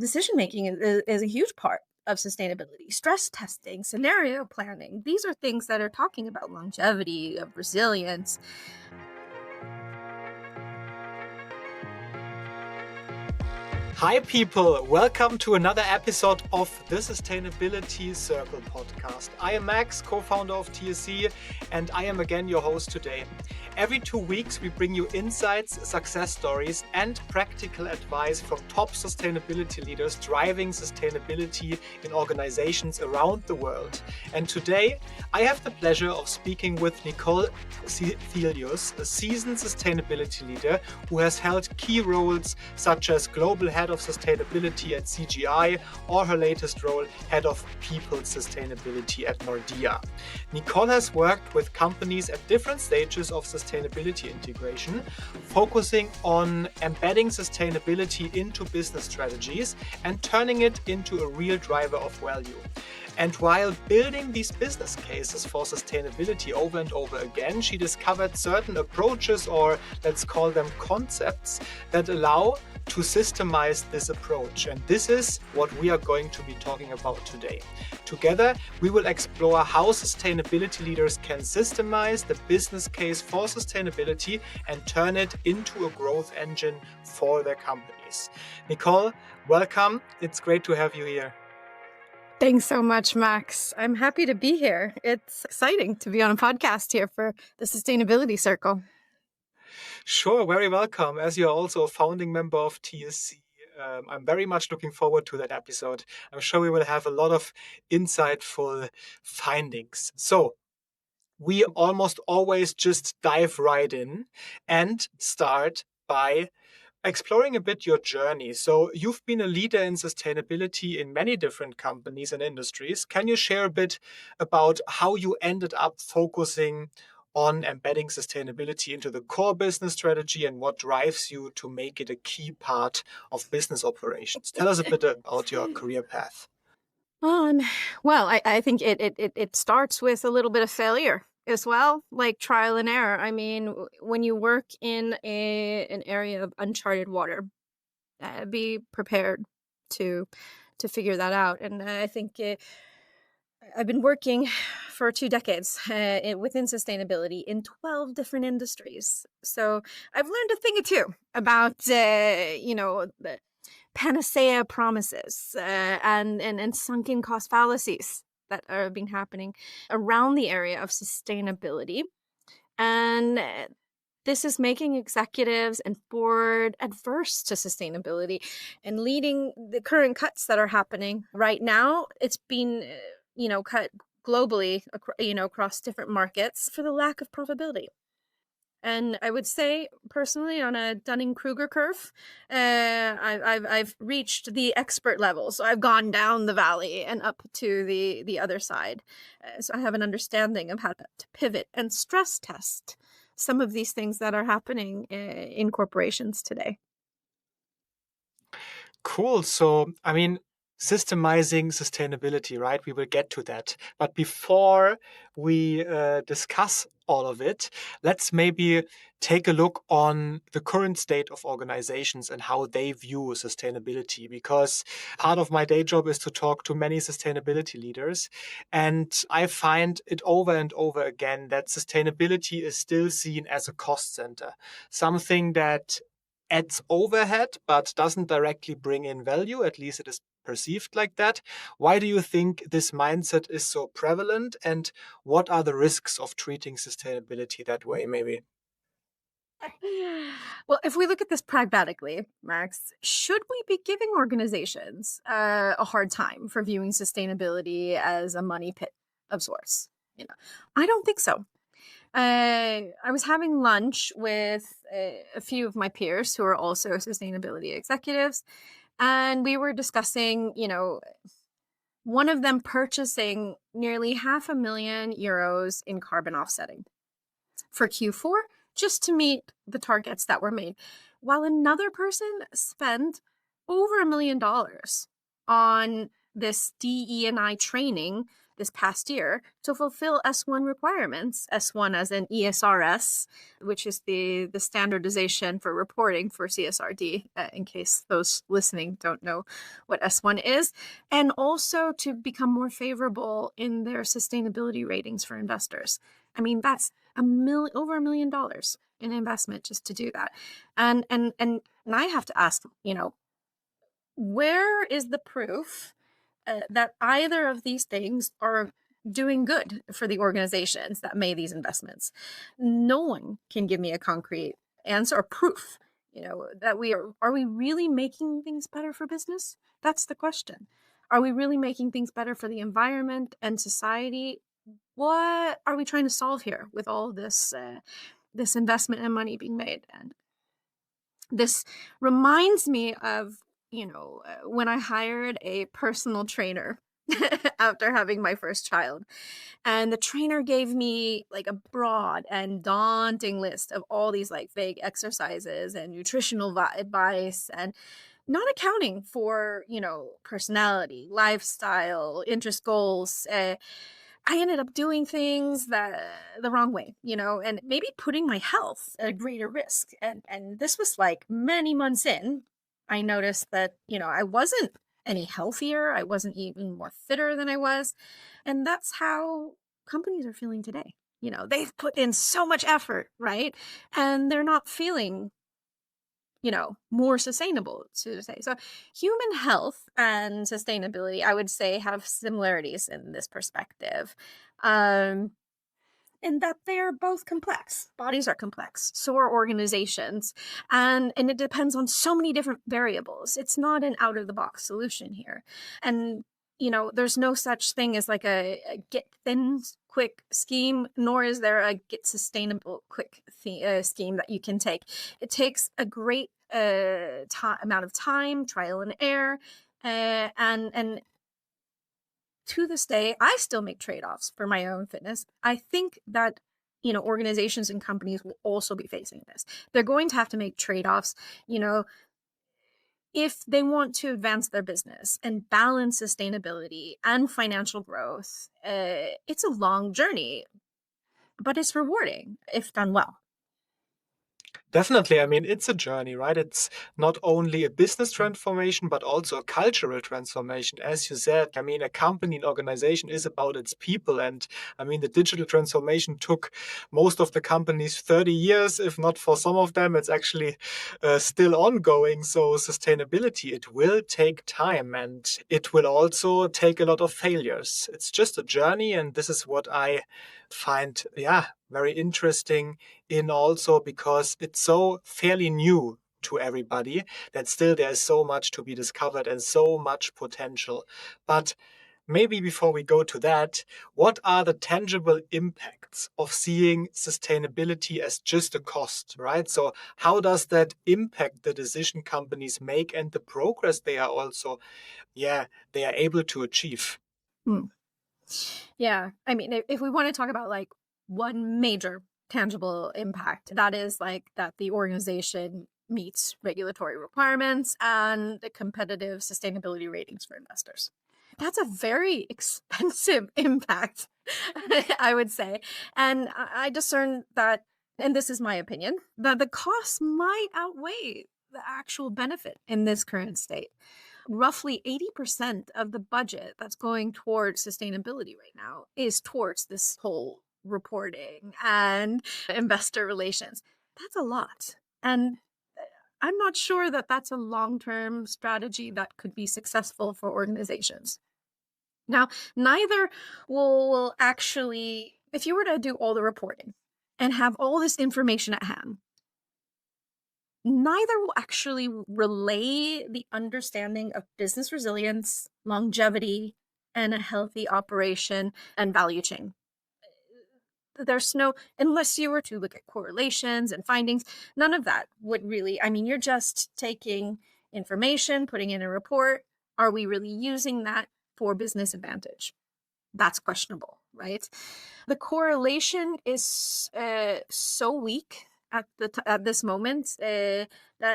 decision making is a huge part of sustainability. Stress testing, scenario planning. These are things that are talking about longevity, of resilience. Hi people, welcome to another episode of the Sustainability Circle podcast. I am Max, co-founder of TSC, and I am again your host today. Every 2 weeks we bring you insights, success stories and practical advice from top sustainability leaders driving sustainability in organizations around the world. And today I have the pleasure of speaking with Nicole Zethelius, a seasoned sustainability leader who has held key roles such as Global Head of Sustainability at CGI or her latest role, Head of People Sustainability at Nordea. Nicole has worked with companies at different stages of sustainability integration, focusing on embedding sustainability into business strategies and turning it into a real driver of value. And while building these business cases for sustainability over and over again, she discovered certain approaches, or let's call them concepts, that allow to systemize this approach. And this is what we are going to be talking about today. Together, we will explore how sustainability leaders can systemize the business case for sustainability and turn it into a growth engine for their companies. Nicole, welcome. It's great to have you here. Thanks so much, Max. I'm happy to be here. It's exciting to be on a podcast here for the Sustainability Circle. Sure, very welcome. As you're also a founding member of TSC, I'm very much looking forward to that episode. I'm sure we will have a lot of insightful findings. So, we almost always just dive right in and start by exploring a bit your journey. So you've been a leader in sustainability in many different companies and industries. Can you share a bit about how you ended up focusing on embedding sustainability into the core business strategy and what drives you to make it a key part of business operations? Tell us a bit about your career path. Well, I think it starts with a little bit of failure as well, like trial and error. I mean, when you work in an area of uncharted water, be prepared to figure that out. And I think I've been working for 2 decades within sustainability in 12 different industries. So I've learned a thing or two about the panacea promises and sunken cost fallacies that are been happening around the area of sustainability. And this is making executives and board adverse to sustainability and leading the current cuts that are happening right now. It's been, cut globally, across different markets for the lack of profitability. And I would say, personally, on a Dunning-Kruger curve, I've reached the expert level. So I've gone down the valley and up to the other side. So I have an understanding of how to pivot and stress test some of these things that are happening in corporations today. Cool. So, systemizing sustainability, right? We will get to that. But before we discuss all of it, let's maybe take a look on the current state of organizations and how they view sustainability, because part of my day job is to talk to many sustainability leaders. And I find it over and over again that sustainability is still seen as a cost center, something that adds overhead but doesn't directly bring in value. At least it is perceived like that. Why do you think this mindset is so prevalent, and what are the risks of treating sustainability that way, maybe? Well, if we look at this pragmatically, Max, should we be giving organizations a hard time for viewing sustainability as a money pit of sorts? I don't think so. I was having lunch with a few of my peers who are also sustainability executives, and we were discussing, one of them purchasing nearly €500,000 in carbon offsetting for Q4 just to meet the targets that were made, while another person spent over $1 million on this DE&I training this past year to fulfill S1 requirements. S1 as in ESRS, which is the standardization for reporting for CSRD, in case those listening don't know what S1 is, and also to become more favorable in their sustainability ratings for investors. I mean, that's over $1 million in investment just to do that. And I have to ask, where is the proof that either of these things are doing good for the organizations that made these investments? No one can give me a concrete answer or proof, that are we really making things better for business? That's the question. Are we really making things better for the environment and society? What are we trying to solve here with all this this investment and money being made? And this reminds me of, when I hired a personal trainer after having my first child. And the trainer gave me like a broad and daunting list of all these like vague exercises and nutritional advice, and not accounting for, personality, lifestyle, interest goals. I ended up doing things the wrong way, and maybe putting my health at a greater risk. And this was like many months in. I noticed that, I wasn't any healthier. I wasn't even more fitter than I was. And that's how companies are feeling today. They've put in so much effort, right? And they're not feeling, more sustainable, to say. So human health and sustainability, I would say, have similarities in this perspective. In that they're both complex. Bodies are complex, so are organizations. And it depends on so many different variables. It's not an out-of-the-box solution here. And, there's no such thing as like a get thin quick scheme, nor is there a get sustainable quick scheme that you can take. It takes a great amount of time, trial and error, and to this day, I still make trade-offs for my own fitness. I think that, organizations and companies will also be facing this. They're going to have to make trade-offs, if they want to advance their business and balance sustainability and financial growth. It's a long journey, but it's rewarding if done well. Definitely. I mean, it's a journey, right? It's not only a business transformation, but also a cultural transformation. As you said, I mean, a company, an organization is about its people. And I mean, the digital transformation took most of the companies 30 years. If not for some of them, it's actually still ongoing. So sustainability, it will take time, and it will also take a lot of failures. It's just a journey. And this is what I find, very interesting in also because it's so fairly new to everybody that still there's so much to be discovered and so much potential. But maybe before we go to that, what are the tangible impacts of seeing sustainability as just a cost, right? So how does that impact the decision companies make and the progress they are also, they are able to achieve? Yeah. I mean, if we want to talk about like one major tangible impact, that is like that the organization meets regulatory requirements and the competitive sustainability ratings for investors. That's a very expensive impact, I would say. And I discern that, and this is my opinion, that the costs might outweigh the actual benefit in this current state. Roughly 80% of the budget that's going towards sustainability right now is towards this whole reporting and investor relations. That's a lot. And I'm not sure that that's a long-term strategy that could be successful for organizations. Now, neither will actually, if you were to do all the reporting and have all this information at hand, neither will actually relay the understanding of business resilience, longevity, and a healthy operation and value chain. There's no, unless you were to look at correlations and findings, none of that would really, I mean, you're just taking information, putting in a report. Are we really using that for business advantage? That's questionable, right? The correlation is so weak at this moment that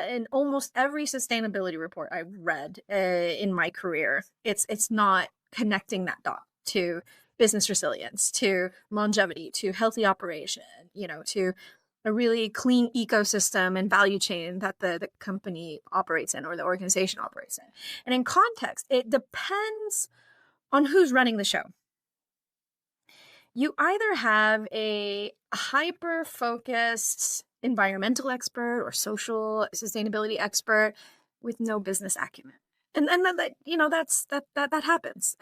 in almost every sustainability report I've read in my career, it's not connecting that dot to business resilience, to longevity, to healthy operation, to a really clean ecosystem and value chain that the company operates in or the organization operates in. And in context, it depends on who's running the show. You either have a hyper-focused environmental expert or social sustainability expert with no business acumen. And that happens.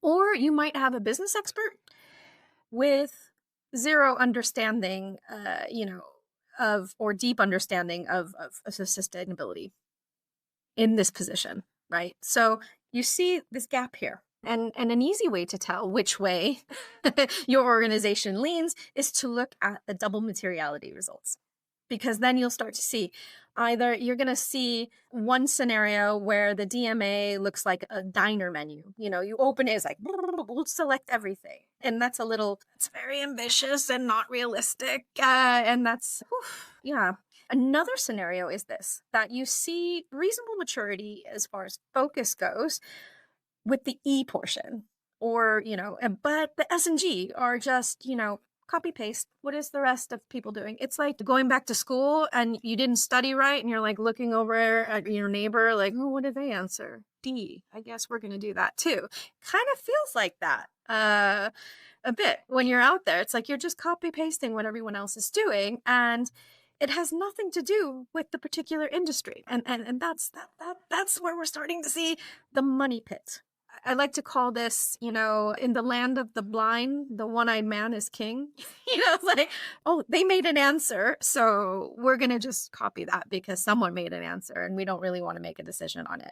Or you might have a business expert with zero understanding, or deep understanding of sustainability in this position, right? So you see this gap here. And an easy way to tell which way your organization leans is to look at the double materiality results. Because then you'll start to see either you're going to see one scenario where the DMA looks like a diner menu. You open it, it's like, we'll select everything. And it's very ambitious and not realistic. And yeah. Another scenario is this, that you see reasonable maturity as far as focus goes with the E portion, but the S and G are just, copy paste. What is the rest of people doing? It's like going back to school and you didn't study right and you're like looking over at your neighbor like, oh, what did they answer? D. I guess we're going to do that too. Kind of feels like that a bit when you're out there. It's like you're just copy pasting what everyone else is doing, and it has nothing to do with the particular industry. And that's where we're starting to see the money pit. I like to call this, in the land of the blind, the one-eyed man is king. It's like, oh, they made an answer, so we're going to just copy that because someone made an answer and we don't really want to make a decision on it.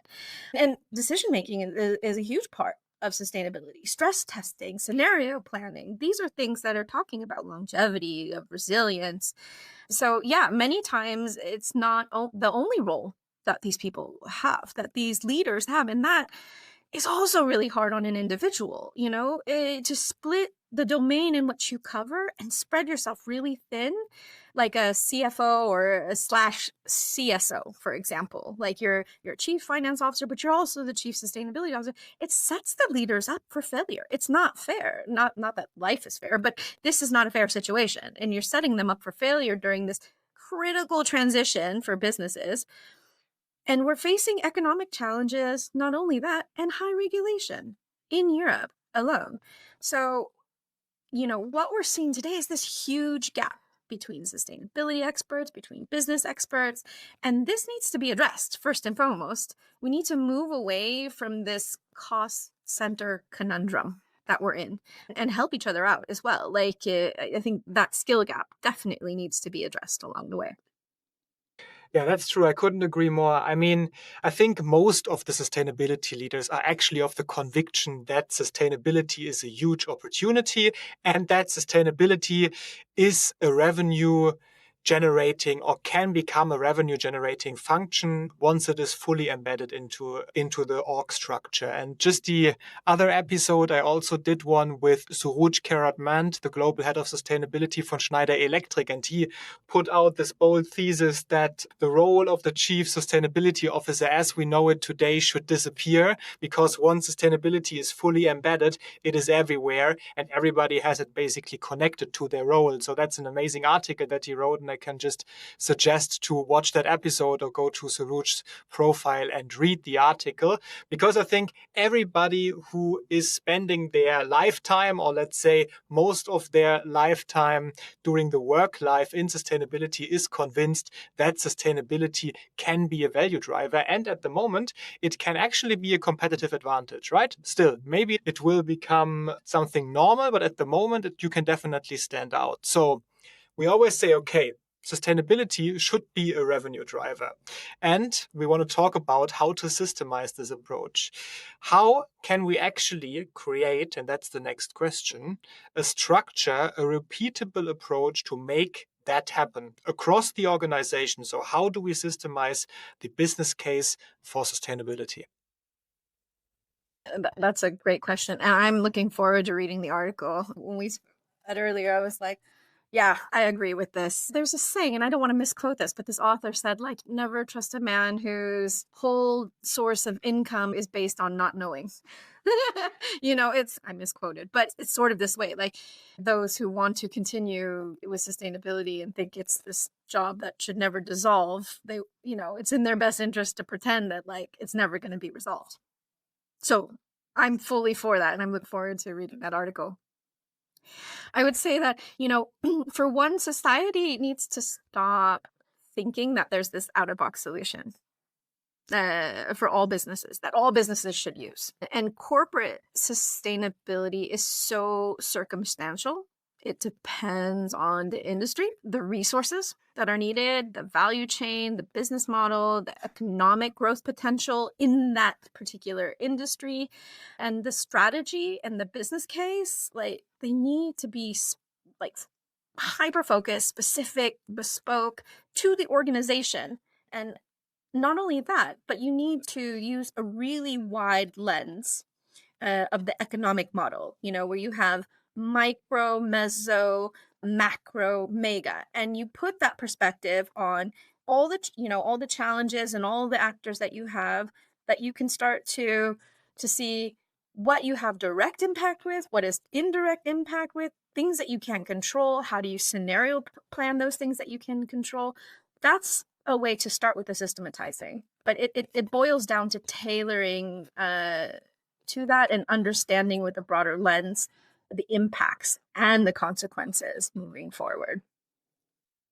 And decision-making is a huge part of sustainability. Stress testing, scenario planning, these are things that are talking about longevity, of resilience. So yeah, many times it's not the only role that these people have, that these leaders have, and that is also really hard on an individual, to split the domain in which you cover and spread yourself really thin, like a CFO or a /CSO, for example. Like you're a chief finance officer, but you're also the chief sustainability officer. It sets the leaders up for failure. It's not fair. Not that life is fair, but this is not a fair situation. And you're setting them up for failure during this critical transition for businesses. And we're facing economic challenges, not only that, and high regulation in Europe alone. So, what we're seeing today is this huge gap between sustainability experts, between business experts, and this needs to be addressed first and foremost. We need to move away from this cost center conundrum that we're in and help each other out as well. I think that skill gap definitely needs to be addressed along the way. Yeah, that's true. I couldn't agree more. I mean, I think most of the sustainability leaders are actually of the conviction that sustainability is a huge opportunity and that sustainability is a revenue generating or can become a revenue generating function once it is fully embedded into the org structure. And just the other episode, I also did one with Suruj Karatmand, the global head of sustainability from Schneider Electric, and he put out this bold thesis that the role of the chief sustainability officer as we know it today should disappear, because once sustainability is fully embedded, it is everywhere and everybody has it basically connected to their role. So that's an amazing article that he wrote, and I can just suggest to watch that episode or go to Saruj's profile and read the article, because I think everybody who is spending their lifetime, or let's say most of their lifetime during the work life in sustainability, is convinced that sustainability can be a value driver. And at the moment, it can actually be a competitive advantage, right? Still, maybe it will become something normal, but at the moment, you can definitely stand out. So we always say, okay, sustainability should be a revenue driver. And we want to talk about how to systemize this approach. How can we actually create, and that's the next question, a structure, a repeatable approach to make that happen across the organization? So how do we systemize the business case for sustainability? That's a great question. And I'm looking forward to reading the article. When we said earlier, I was like, Yeah, I agree with this. There's a saying, and I don't want to misquote this, but this author said, like, never trust a man whose whole source of income is based on not knowing. I misquoted, but it's sort of this way. Like, those who want to continue with sustainability and think it's this job that should never dissolve, it's in their best interest to pretend that, like, it's never going to be resolved. So I'm fully for that, and I'm looking forward to reading that article. I would say that, for one, society needs to stop thinking that there's this out of box solution for all businesses that all businesses should use. And corporate sustainability is so circumstantial. It depends on the industry, the resources that are needed, the value chain, the business model, the economic growth potential in that particular industry, and the strategy and the business case. Like, they need to be like hyper focused, specific, bespoke to the organization. And not only that, but you need to use a really wide lens of the economic model, where you have micro, meso, macro, mega, and you put that perspective on all the challenges and all the actors that you have, that you can start to see what you have direct impact with, what is indirect impact with, things that you can control. How do you scenario plan those things that you can control? That's a way to start with the systematizing, but it boils down to tailoring to that and understanding with a broader lens the impacts and the consequences moving forward.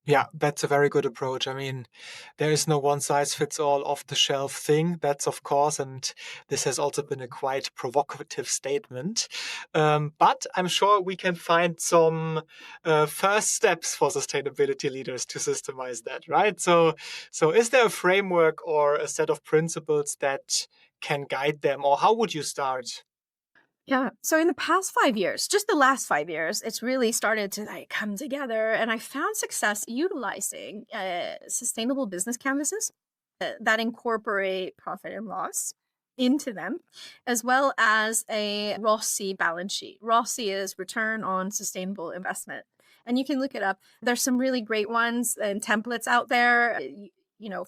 Yeah, that's a very good approach. I mean, there is no one size fits all off the shelf thing. That's of course, and this has also been a quite provocative statement. But I'm sure we can find some first steps for sustainability leaders to systemize that, right? So is there a framework or a set of principles that can guide them, or how would you start? Yeah. So in the past 5 years, just the last 5 years, it's really started to like come together. And I found success utilizing sustainable business canvases that incorporate profit and loss into them, as well as a ROSI balance sheet. ROSI is return on sustainable investment. And you can look it up. There's some really great ones and templates out there.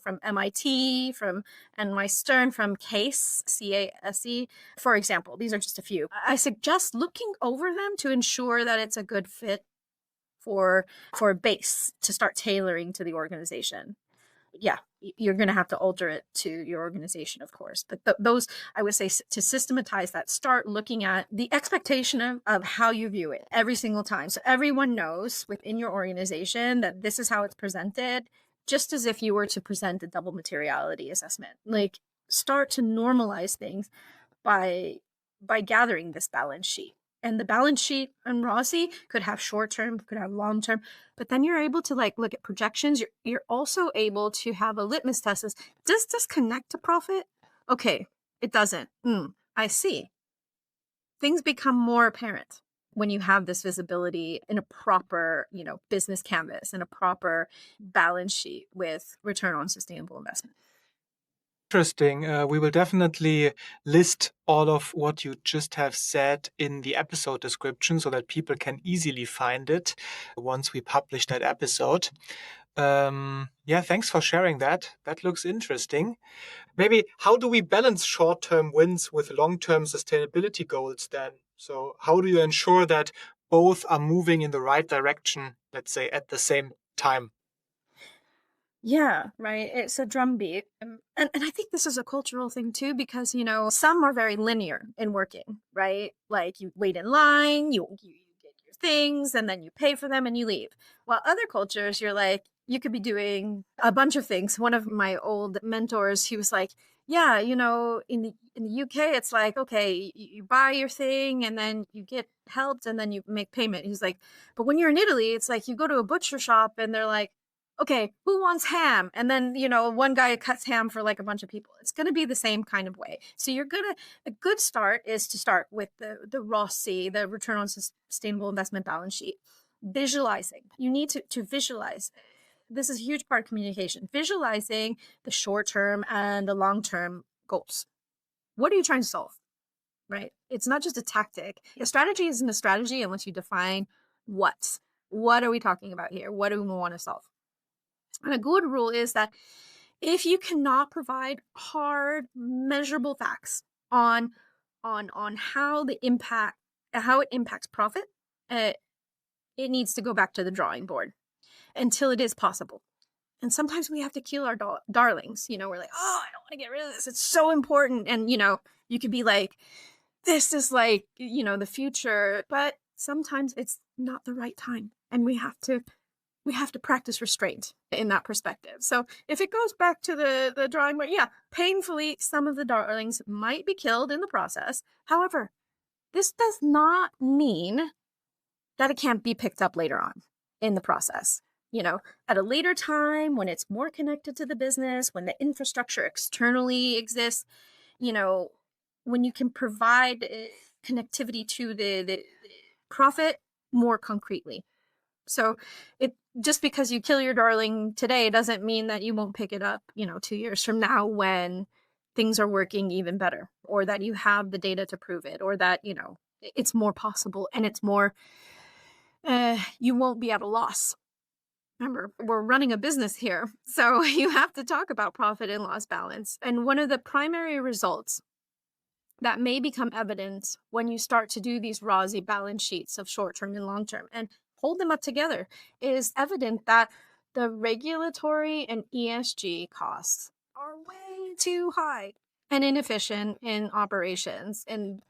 From MIT, from NY Stern, from CASE, CASE, for example. These are just a few. I suggest looking over them to ensure that it's a good fit for a base to start tailoring to the organization. Yeah, you're going to have to alter it to your organization, of course. But those, I would say, to systematize that, start looking at the expectation of how you view it every single time. So everyone knows within your organization that this is how it's presented, just as if you were to present a double materiality assessment. Like, start to normalize things by gathering this balance sheet. And the balance sheet and ROSI could have short term, could have long term, but then you're able to like look at projections. You're also able to have a litmus test. Does this connect to profit? Okay, it doesn't. I see. Things become more apparent when you have this visibility in a proper, business canvas and a proper balance sheet with return on sustainable investment. Interesting. We will definitely list all of what you just have said in the episode description so that people can easily find it once we publish that episode. Yeah, thanks for sharing that. That looks interesting. Maybe how do we balance short-term wins with long-term sustainability goals then? So how do you ensure that both are moving in the right direction, let's say, at the same time? Yeah, right. It's a drumbeat. And I think this is a cultural thing too, because, some are very linear in working, right? Like, you wait in line, you get your things, and then you pay for them and you leave. While other cultures, you're like, you could be doing a bunch of things. One of my old mentors, he was like, yeah, in the UK, it's like, okay, you buy your thing and then you get helped and then you make payment. He's like, but when you're in Italy, it's like you go to a butcher shop and they're like, okay, who wants ham? And then, one guy cuts ham for like a bunch of people. It's going to be the same kind of way. So a good start is to start with the ROSI, the return on sustainable investment balance sheet. Visualizing. You need to visualize. This is a huge part of communication. Visualizing the short-term and the long-term goals. What are you trying to solve? Right? It's not just a tactic. A strategy isn't a strategy unless you define what. What are we talking about here? What do we want to solve? And a good rule is that if you cannot provide hard, measurable facts on how how it impacts profit, uh, it needs to go back to the drawing board until it is possible. And sometimes we have to kill our darlings. We're like, oh, I don't want to get rid of this. It's so important. And, you could be like, this is like, the future. But sometimes it's not the right time. And we have to practice restraint in that perspective. So if it goes back to the drawing board, yeah, painfully, some of the darlings might be killed in the process. However, this does not mean that it can't be picked up later on in the process. At a later time, when it's more connected to the business, when the infrastructure externally exists, when you can provide connectivity to the profit more concretely. So it just because you kill your darling today doesn't mean that you won't pick it up, 2 years from now when things are working even better, or that you have the data to prove it, or that, it's more possible and it's more, you won't be at a loss. Remember, we're running a business here, so you have to talk about profit and loss balance. And one of the primary results that may become evident when you start to do these ROSI balance sheets of short-term and long-term and hold them up together is evident that the regulatory and ESG costs are way too high and inefficient in operations. And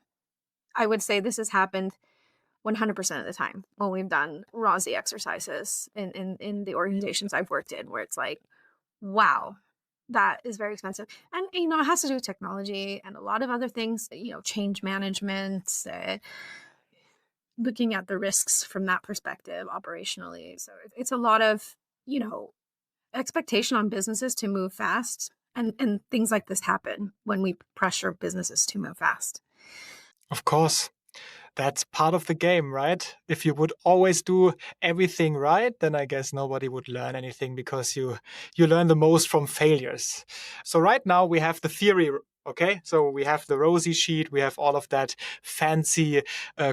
I would say this has happened 100% of the time when we've done ROSI exercises in the organizations I've worked in, where it's like, wow, that is very expensive. And, it has to do with technology and a lot of other things, change management, looking at the risks from that perspective operationally. So it's a lot of, expectation on businesses to move fast. And things like this happen when we pressure businesses to move fast. Of course. That's part of the game, right? If you would always do everything right, then I guess nobody would learn anything, because you learn the most from failures. So right now we have the theory. Okay, so we have the ROSI sheet, we have all of that fancy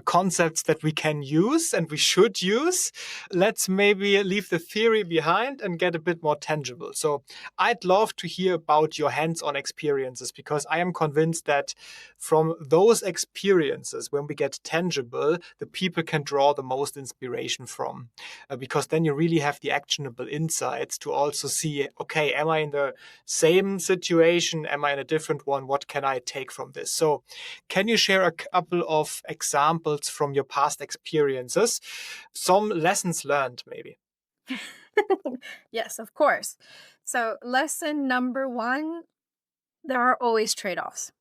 concepts that we can use and we should use. Let's maybe leave the theory behind and get a bit more tangible. So I'd love to hear about your hands-on experiences, because I am convinced that from those experiences, when we get tangible, the people can draw the most inspiration from, because then you really have the actionable insights to also see, okay, am I in the same situation? Am I in a different one? What can I take from this? So can you share a couple of examples from your past experiences? Some lessons learned, maybe. Yes, of course. So lesson number 1, there are always trade-offs.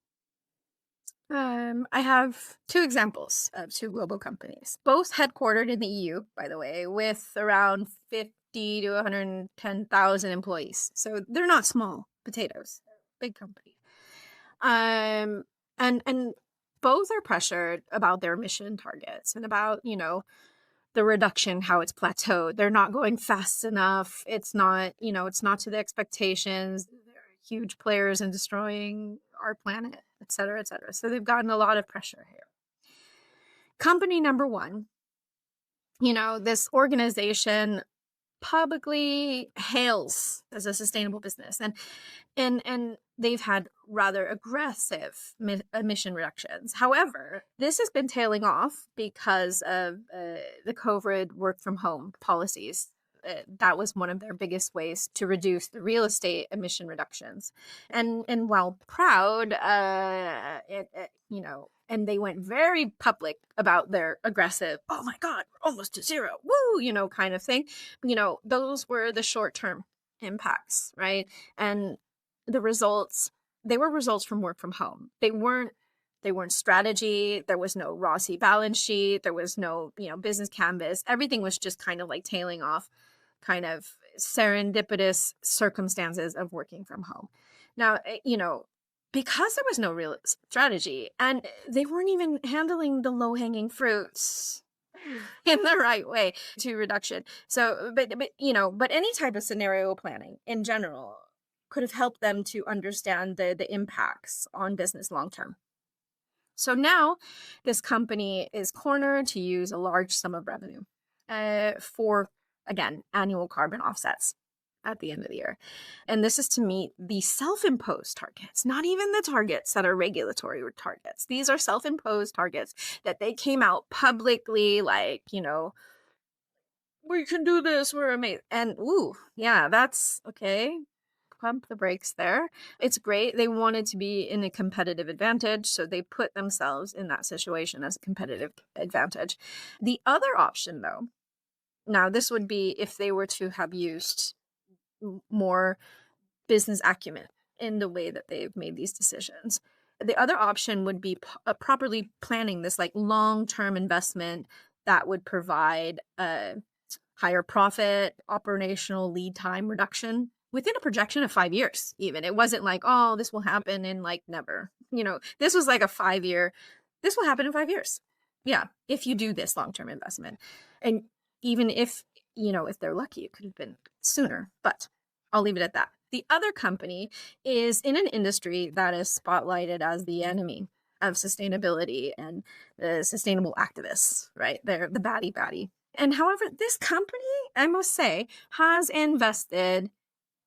I have 2 examples of 2 global companies, both headquartered in the EU, by the way, with around 50 to 110,000 employees. So they're not small potatoes, big company. And both are pressured about their emission targets and about, the reduction, how it's plateaued. They're not going fast enough. It's not, it's not to the expectations. They're huge players in destroying our planet, et cetera, et cetera. So they've gotten a lot of pressure here. Company number 1, this organization publicly hails as a sustainable business, and they've had rather aggressive emission reductions. However, this has been tailing off because of the COVID work from home policies. That was one of their biggest ways to reduce the real estate emission reductions. And while proud, and they went very public about their aggressive, oh my God, we're almost to zero, woo, kind of thing. Those were the short-term impacts, right? And the results, they were results from work from home. They weren't strategy. There was no ROSI balance sheet. There was no, business canvas. Everything was just kind of like tailing off, kind of serendipitous circumstances of working from home. Now, because there was no real strategy and they weren't even handling the low-hanging fruits in the right way to reduction. So, but any type of scenario planning in general could have helped them to understand the impacts on business long-term. So now this company is cornered to use a large sum of revenue. for, again, annual carbon offsets at the end of the year. And this is to meet the self-imposed targets, not even the targets that are regulatory targets. These are self-imposed targets that they came out publicly, like, we can do this, we're amazing. And yeah, that's okay. Pump the brakes there. It's great. They wanted to be in a competitive advantage, so they put themselves in that situation as a competitive advantage. The other option, though, now this would be if they were to have used more business acumen in the way that they've made these decisions. The other option would be properly planning this like long-term investment that would provide a higher profit, operational lead time reduction within a projection of 5 years. Even it wasn't like, oh, this will happen in like never. This was like a 5-year. This will happen in 5 years. Yeah, if you do this long-term investment, and even if they're lucky, it could have been sooner. But I'll leave it at that. The other company is in an industry that is spotlighted as the enemy of sustainability and the sustainable activists, right? They're the baddie. And however, this company, I must say, has invested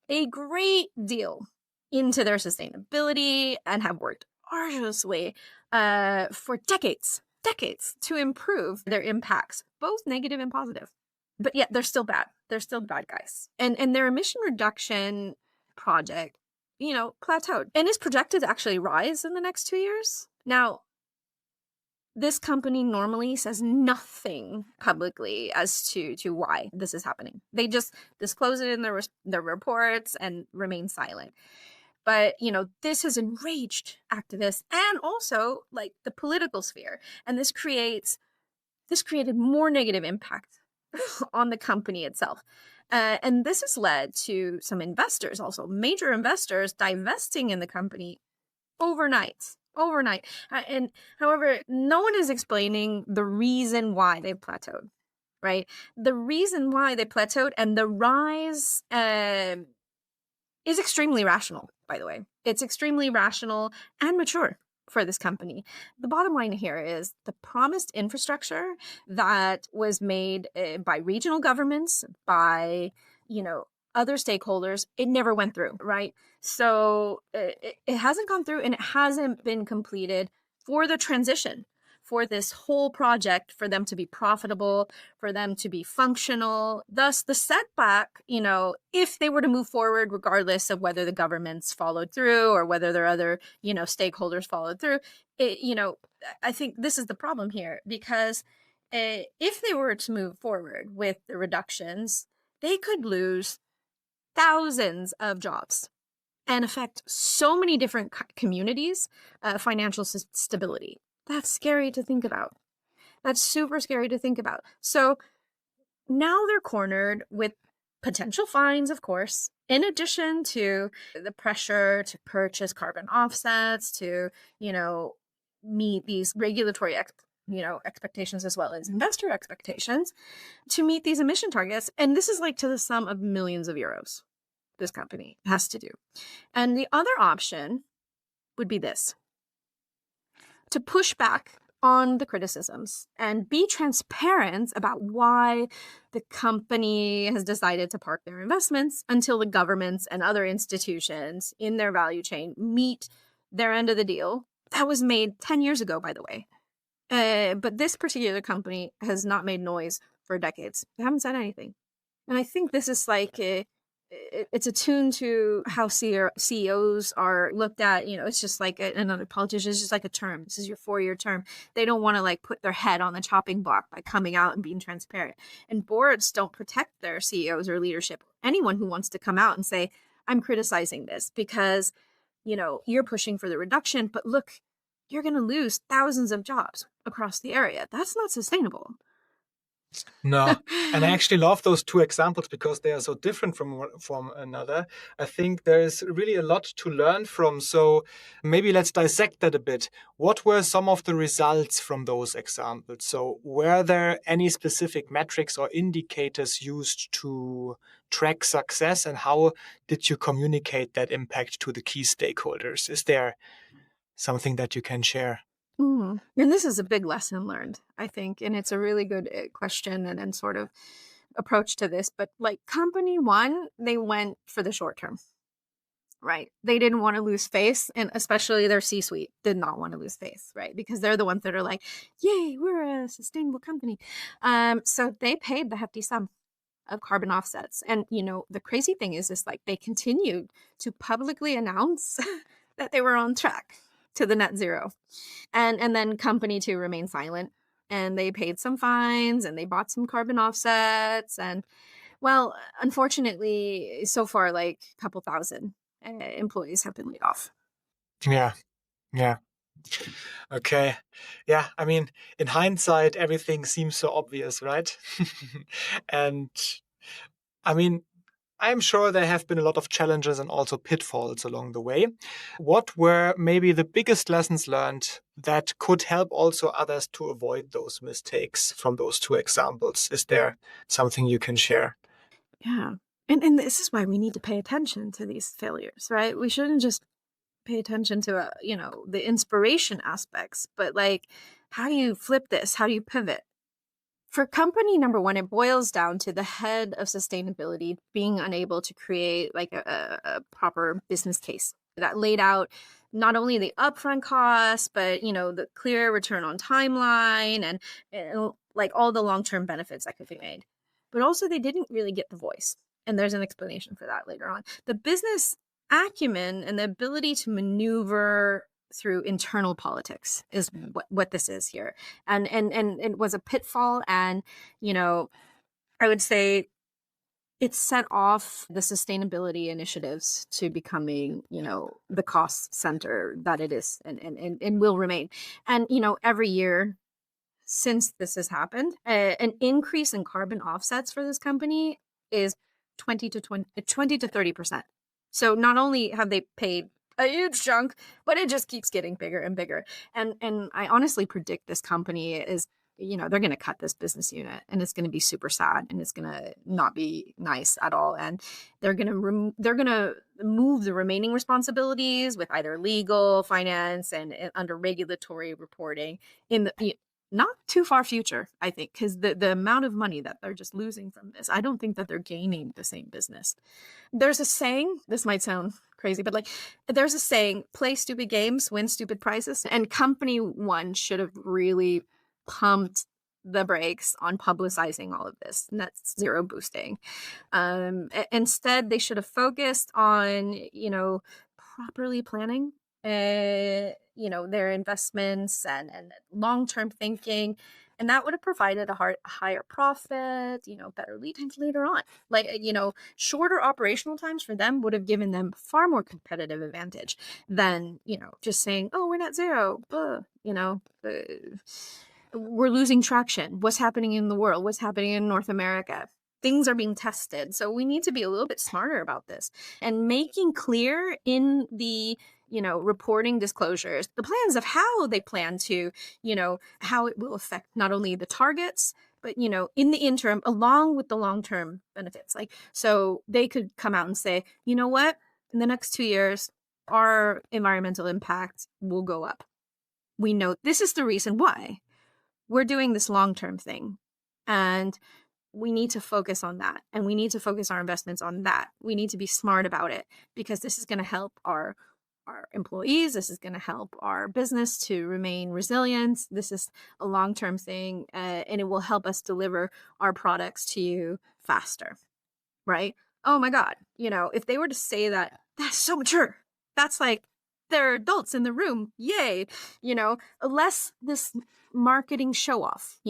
a great deal into their sustainability and have worked arduously for decades to improve their impacts, both negative and positive. But yet they're still bad. They're still bad guys. And their emission reduction project, plateaued and is projected to actually rise in the next 2 years. Now, this company normally says nothing publicly as to why this is happening. They just disclose it in their reports and remain silent. But, this has enraged activists and also like the political sphere. And this created more negative impact on the company itself. And this has led to some investors, also major investors, divesting in the company overnight. And however, no one is explaining the reason why they've plateaued, right? The reason why they plateaued and the rise is extremely rational, by the way. It's extremely rational and mature for this company. The bottom line here is the promised infrastructure that was made by regional governments, by, other stakeholders, it never went through, right? So it hasn't gone through and it hasn't been completed for the transition, for this whole project, for them to be profitable, for them to be functional. Thus, the setback, if they were to move forward, regardless of whether the governments followed through or whether their other, stakeholders followed through, I think this is the problem here, because if they were to move forward with the reductions, they could lose thousands of jobs and affect so many different communities, financial stability. That's scary to think about. That's super scary to think about. So now they're cornered with potential fines, of course, in addition to the pressure to purchase carbon offsets, to, meet these regulatory expectations as well as investor expectations to meet these emission targets. And this is like to the sum of millions of euros this company has to do. And the other option would be this: to push back on the criticisms and be transparent about why the company has decided to park their investments until the governments and other institutions in their value chain meet their end of the deal. That was made 10 years ago, by the way. But this particular company has not made noise for decades. They haven't said anything. And I think this is like it's attuned to how CEOs are looked at. It's just like another politician. It's just like a term. This is your 4-year term. They don't want to like put their head on the chopping block by coming out and being transparent. And boards don't protect their CEOs or leadership. Anyone who wants to come out and say, I'm criticizing this because, you're pushing for the reduction, but look, you're going to lose thousands of jobs across the area. That's not sustainable. No, and I actually love those two examples because they are so different from another. I think there is really a lot to learn from. So maybe let's dissect that a bit. What were some of the results from those examples? So were there any specific metrics or indicators used to track success, and how did you communicate that impact to the key stakeholders? Is there something that you can share? And this is a big lesson learned, I think. And it's a really good question and sort of approach to this. But like company one, they went for the short term, right? They didn't want to lose face. And especially their C suite did not want to lose face, right? Because they're the ones that are like, yay, we're a sustainable company. So they paid the hefty sum of carbon offsets. And, the crazy thing is like they continued to publicly announce that they were on track to the net zero. And then company two remained silent, and they paid some fines and they bought some carbon offsets. And well, unfortunately, so far, like a couple thousand employees have been laid off. Yeah. Yeah. Okay. Yeah. I mean, in hindsight, everything seems so obvious, right? And I mean, I'm sure there have been a lot of challenges and also pitfalls along the way. What were maybe the biggest lessons learned that could help also others to avoid those mistakes from those two examples? Is there something you can share? Yeah. And this is why we need to pay attention to these failures, right? We shouldn't just pay attention to, the inspiration aspects, but like, how do you flip this? How do you pivot? For company number one, it boils down to the head of sustainability being unable to create like a proper business case that laid out not only the upfront costs, but the clear return on timeline and like all the long-term benefits that could be made. But also they didn't really get the voice. And there's an explanation for that later on. The business acumen and the ability to maneuver through internal politics is what this is here. And it was a pitfall. And, I would say it set off the sustainability initiatives to becoming, the cost center that it is and will remain. And, every year since this has happened, an increase in carbon offsets for this company is 20 to 30%. So not only have they paid a huge chunk, but it just keeps getting bigger and bigger. And I honestly predict this company is, they're going to cut this business unit, and it's going to be super sad, and it's going to not be nice at all. And they're going to move the remaining responsibilities with either legal, finance, and under regulatory reporting in the not too far future, I think, because the amount of money that they're just losing from this, I don't think that they're gaining the same business. There's a saying, this might sound crazy, but like there's a saying, play stupid games, win stupid prizes. And company one should have really pumped the brakes on publicizing all of this net zero boosting. Instead, they should have focused on, properly planning their investments and long-term thinking, and that would have provided a higher profit, better lead times later on. Like, shorter operational times for them would have given them far more competitive advantage than, just saying, oh, we're net zero, we're losing traction. What's happening in the world? What's happening in North America? Things are being tested. So we need to be a little bit smarter about this and making clear in the, reporting disclosures, the plans of how they plan to, how it will affect not only the targets, but, in the interim, along with the long-term benefits. Like, so they could come out and say, you know what, in the next 2 years, our environmental impact will go up. We know this is the reason why we're doing this long-term thing. And we need to focus on that. And we need to focus our investments on that. We need to be smart about it, because this is going to help our employees. This is going to help our business to remain resilient. This is a long-term thing, and it will help us deliver our products to you faster, right? Oh my God. If they were to say that, that's so mature. That's like, they're adults in the room. Yay. Less this marketing show off,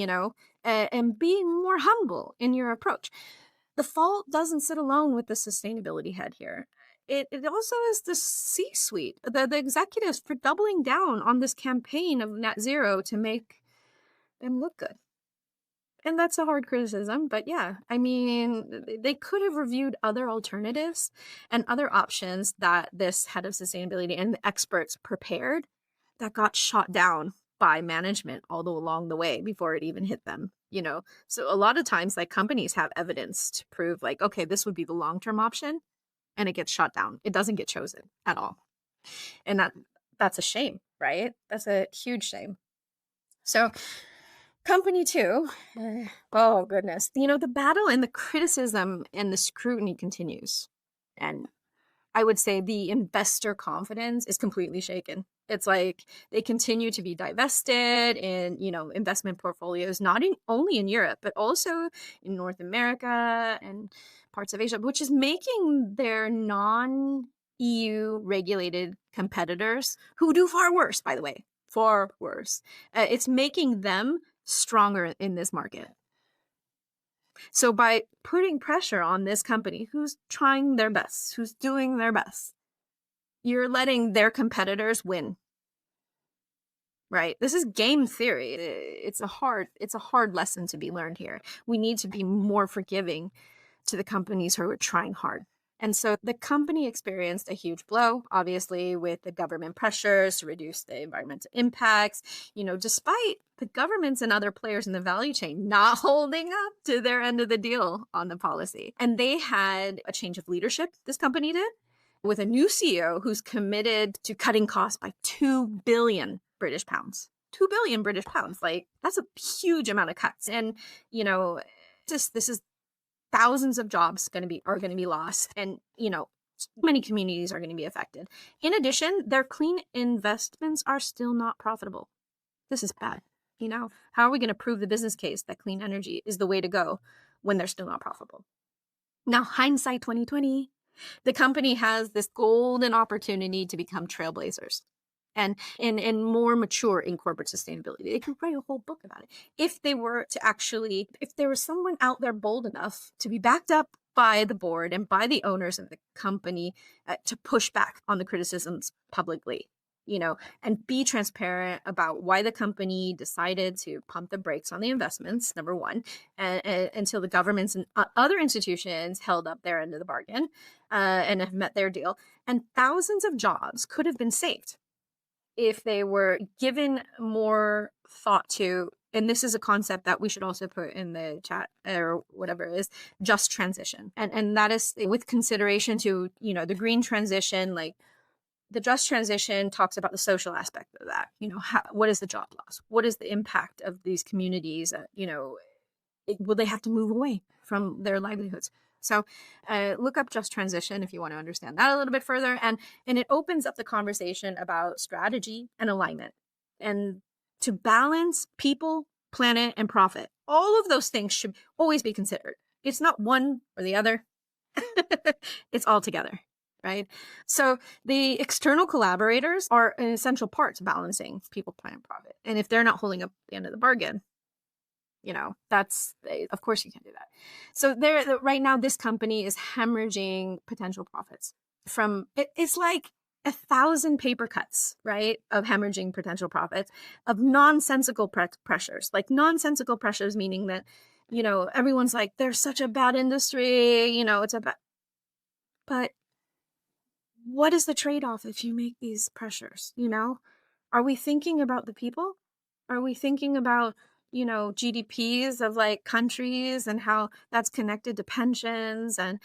and being more humble in your approach. The fault doesn't sit alone with the sustainability head here. It also is the C-suite, the executives, for doubling down on this campaign of net zero to make them look good. And that's a hard criticism, but yeah, I mean, they could have reviewed other alternatives and other options that this head of sustainability and the experts prepared that got shot down by management all along the way before it even hit them, So a lot of times, like, companies have evidence to prove, like, okay, this would be the long-term option, and it gets shot down. It doesn't get chosen at all. And that's a shame, right? That's a huge shame. So company two, oh goodness, the battle and the criticism and the scrutiny continues. And I would say the investor confidence is completely shaken. It's like they continue to be divested in, investment portfolios, not only in Europe, but also in North America and parts of Asia, which is making their non-EU regulated competitors, who do far worse, by the way, far worse. It's making them stronger in this market. So by putting pressure on this company who's trying their best, who's doing their best, you're letting their competitors win. Right? This is game theory. It's a hard lesson to be learned here. We need to be more forgiving to the companies who are trying hard. And so the company experienced a huge blow, obviously, with the government pressures to reduce the environmental impacts, despite the governments and other players in the value chain not holding up to their end of the deal on the policy. And they had a change of leadership, this company did, with a new CEO who's committed to cutting costs by 2 billion British pounds. 2 billion British pounds. Like, that's a huge amount of cuts. And, this is thousands of jobs are going to be lost, and many communities are going to be affected. In addition, their clean investments are still not profitable. This is bad. How are we going to prove the business case that clean energy is the way to go when they're still not profitable? Now, hindsight 2020, the company has this golden opportunity to become trailblazers and more mature in corporate sustainability. They could write a whole book about it. If there was someone out there bold enough to be backed up by the board and by the owners of the company to push back on the criticisms publicly, and be transparent about why the company decided to pump the brakes on the investments, number one, until the governments and other institutions held up their end of the bargain and have met their deal. And thousands of jobs could have been saved if they were given more thought to, and this is a concept that we should also put in the chat or whatever it is, just transition. And that is with consideration to, the green transition, like the just transition talks about the social aspect of that. What is the job loss? What is the impact of these communities? Will they have to move away from their livelihoods? So look up just transition if you want to understand that a little bit further. And it opens up the conversation about strategy and alignment and to balance people, planet, and profit. All of those things should always be considered. It's not one or the other. It's all together, right? So the external collaborators are an essential part to balancing people, planet, profit. And if they're not holding up the end of the bargain, of course you can do that. So right now, this company is hemorrhaging potential profits from, it's like 1,000 paper cuts, right? Of hemorrhaging potential profits of nonsensical pressures, like nonsensical pressures, meaning that, everyone's like, there's such a bad industry, it's a bad, but what is the trade-off if you make these pressures? Are we thinking about the people? Are we thinking about GDPs of like countries and how that's connected to pensions? And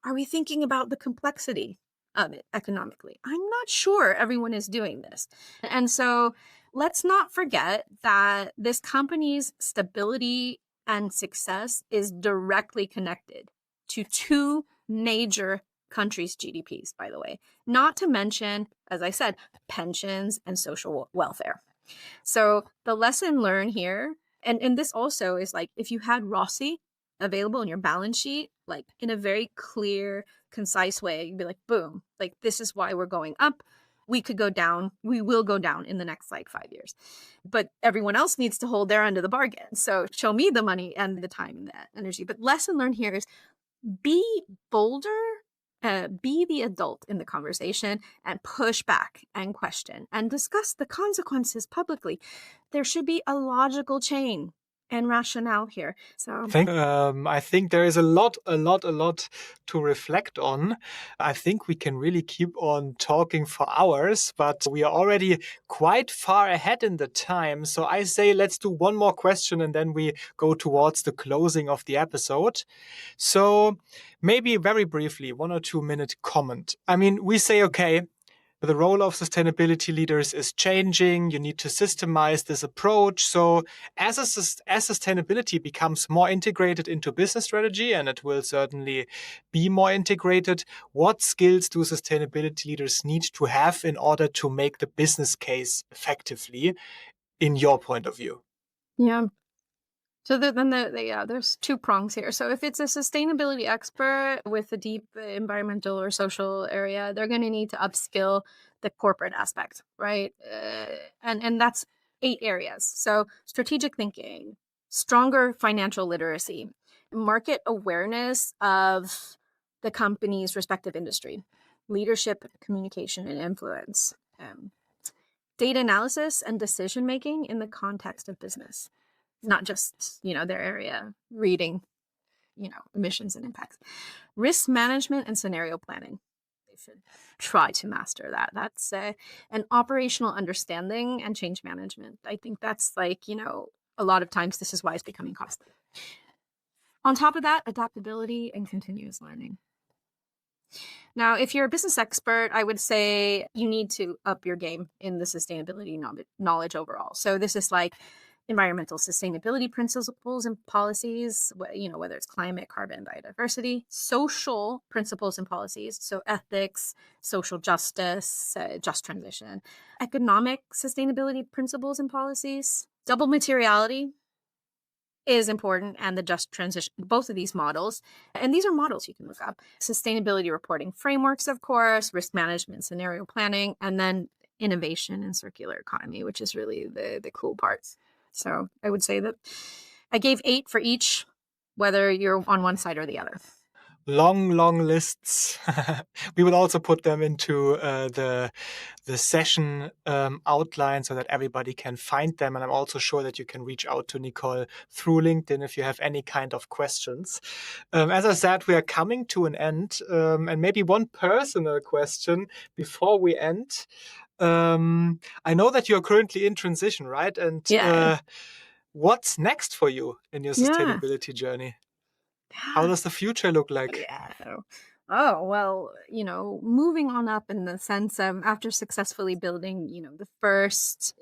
are we thinking about the complexity of it economically? I'm not sure everyone is doing this. And so let's not forget that this company's stability and success is directly connected to two major countries' GDPs, by the way, not to mention, as I said, pensions and social welfare. So the lesson learned here, and this also is like, if you had ROSI available in your balance sheet, like in a very clear, concise way, you'd be like, boom, like this is why we're going up. We could go down. We will go down in the next 5 years. But everyone else needs to hold their end of the bargain. So show me the money and the time and the energy. But lesson learned here is be bolder. Be the adult in the conversation and push back and question and discuss the consequences publicly. There should be a logical chain and rationale here. So I think there is a lot to reflect on. I think we can really keep on talking for hours, but we are already quite far ahead in the time. So I say let's do one more question and then we go towards the closing of the episode. So maybe very briefly, 1 or 2 minute comment. I mean, we say, okay, the role of sustainability leaders is changing. You need to systemize this approach. So as sustainability becomes more integrated into business strategy, and it will certainly be more integrated, what skills do sustainability leaders need to have in order to make the business case effectively, in your point of view? Yeah. So there's two prongs here. So if it's a sustainability expert with a deep environmental or social area, they're going to need to upskill the corporate aspect, right? And that's 8 areas. So strategic thinking, stronger financial literacy, market awareness of the company's respective industry, leadership, communication, and influence, data analysis and decision making in the context of business, not just, their area, reading, emissions and impacts. Risk management and scenario planning. They should try to master that. That's an operational understanding and change management. I think that's a lot of times this is why it's becoming costly. On top of that, adaptability and continuous learning. Now, if you're a business expert, I would say you need to up your game in the sustainability knowledge overall. So this is like environmental sustainability principles and policies, whether it's climate, carbon, biodiversity, social principles and policies, so ethics, social justice, just transition, economic sustainability principles and policies, double materiality is important, and the just transition, both of these models. And these are models you can look up. Sustainability reporting frameworks, of course, risk management, scenario planning, and then innovation and circular economy, which is really the cool parts. So I would say that I gave 8 for each, whether you're on one side or the other. Long lists. We will also put them into the session outline so that everybody can find them. And I'm also sure that you can reach out to Nicole through LinkedIn if you have any kind of questions. As I said, we are coming to an end. And maybe one personal question before we end. I know that you're currently in transition, right? And what's next for you in your sustainability journey? How does the future look like? Yeah. Oh, well, moving on up in the sense of after successfully building, Europe's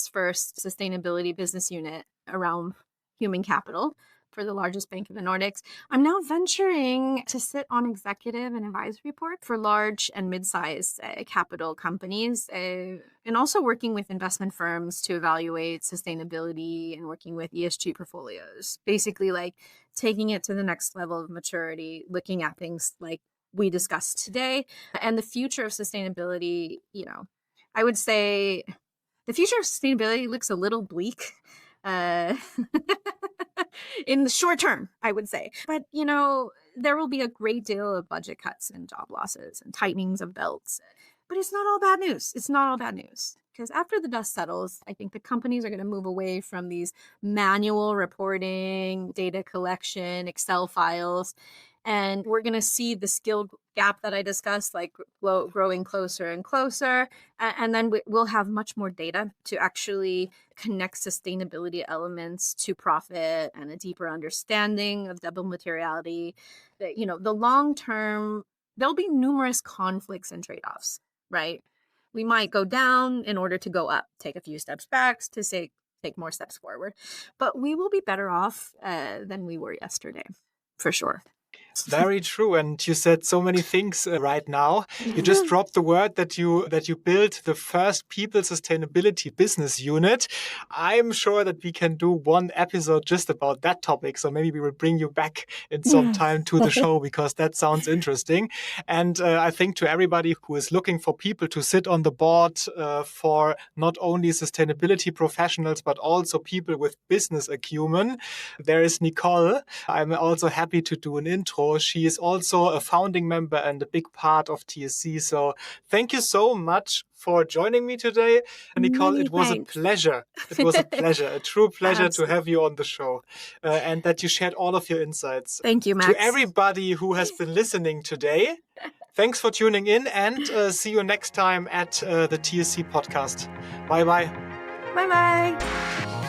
first sustainability business unit around human capital for the largest bank in the Nordics, I'm now venturing to sit on executive and advisory board for large and mid-sized capital companies, and also working with investment firms to evaluate sustainability and working with ESG portfolios. Basically, like taking it to the next level of maturity, looking at things like we discussed today, and the future of sustainability. I would say the future of sustainability looks a little bleak. In the short term, I would say. But, there will be a great deal of budget cuts and job losses and tightenings of belts. But it's not all bad news. It's not all bad news. Because after the dust settles, I think the companies are going to move away from these manual reporting, data collection, Excel files. And we're going to see the skill gap that I discussed, like growing closer and closer. And then we'll have much more data to actually connect sustainability elements to profit and a deeper understanding of double materiality. The long term, there'll be numerous conflicts and trade-offs, right? We might go down in order to go up, take a few steps back to take more steps forward. But we will be better off than we were yesterday, for sure. Very true. And you said so many things right now. You just dropped the word that you built the first people sustainability business unit. I'm sure that we can do one episode just about that topic. So maybe we will bring you back in some time to the show, because that sounds interesting. And I think to everybody who is looking for people to sit on the board for not only sustainability professionals, but also people with business acumen, there is Nicole. I'm also happy to do an intro. She is also a founding member and a big part of TSC. So thank you so much for joining me today. And Nicole, it was a pleasure. It was a pleasure, a true pleasure to have you on the show and that you shared all of your insights. Thank you, Max. To everybody who has been listening today, thanks for tuning in, and see you next time at the TSC podcast. Bye-bye. Bye-bye.